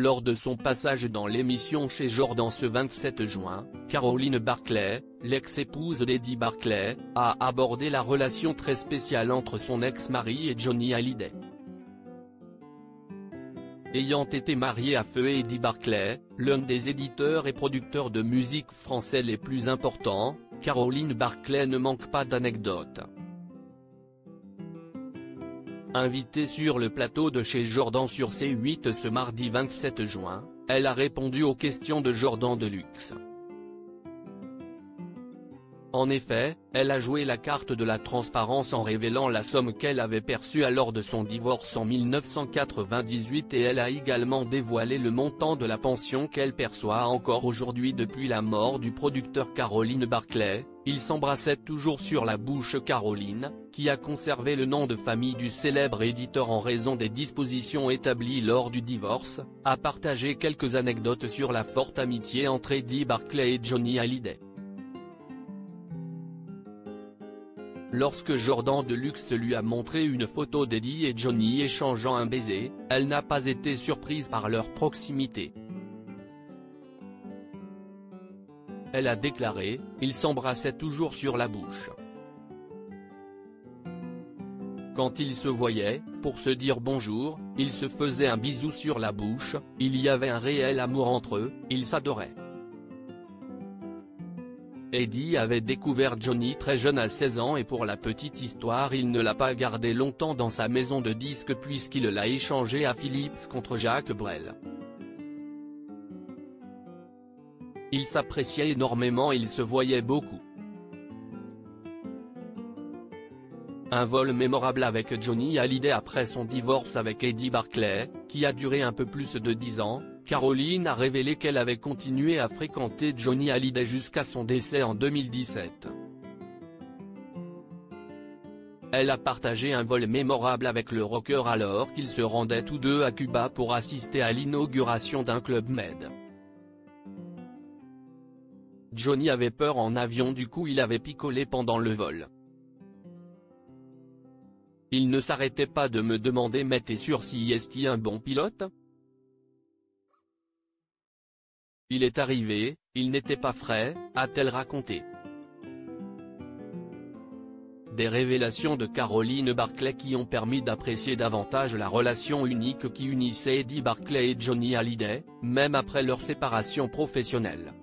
Lors de son passage dans l'émission chez Jordan ce 27 juin, Caroline Barclay, l'ex-épouse d'Eddie Barclay, a abordé la relation très spéciale entre son ex-mari et Johnny Hallyday. Ayant été mariée à feu Eddie Barclay, l'un des éditeurs et producteurs de musique français les plus importants, Caroline Barclay ne manque pas d'anecdotes. Invitée sur le plateau de chez Jordan sur C8 ce mardi 27 juin, elle a répondu aux questions de Jordan Deluxe. En effet, elle a joué la carte de la transparence en révélant la somme qu'elle avait perçue lors de son divorce en 1998 et elle a également dévoilé le montant de la pension qu'elle perçoit encore aujourd'hui depuis la mort du producteur Caroline Barclay. Ils s'embrassaient toujours sur la bouche. Caroline, qui a conservé le nom de famille du célèbre éditeur en raison des dispositions établies lors du divorce, a partagé quelques anecdotes sur la forte amitié entre Eddie Barclay et Johnny Hallyday. Lorsque Jordan Deluxe lui a montré une photo d'Eddie et Johnny échangeant un baiser, elle n'a pas été surprise par leur proximité. Elle a déclaré, ils s'embrassaient toujours sur la bouche. Quand ils se voyaient, pour se dire bonjour, ils se faisaient un bisou sur la bouche, il y avait un réel amour entre eux, ils s'adoraient. Eddie avait découvert Johnny très jeune à 16 ans et pour la petite histoire il ne l'a pas gardé longtemps dans sa maison de disques puisqu'il l'a échangé à Philips contre Jacques Brel. Ils s'appréciaient énormément, ils se voyaient beaucoup. Un vol mémorable avec Johnny Hallyday après son divorce avec Eddie Barclay, qui a duré un peu plus de 10 ans. Caroline a révélé qu'elle avait continué à fréquenter Johnny Hallyday jusqu'à son décès en 2017. Elle a partagé un vol mémorable avec le rocker alors qu'ils se rendaient tous deux à Cuba pour assister à l'inauguration d'un Club Med. Johnny avait peur en avion, du coup il avait picolé pendant le vol. Il ne s'arrêtait pas de me demander mais t'es sûr si est-il un bon pilote ? Il est arrivé, il n'était pas frais, a-t-elle raconté. Des révélations de Caroline Barclay qui ont permis d'apprécier davantage la relation unique qui unissait Eddie Barclay et Johnny Hallyday, même après leur séparation professionnelle.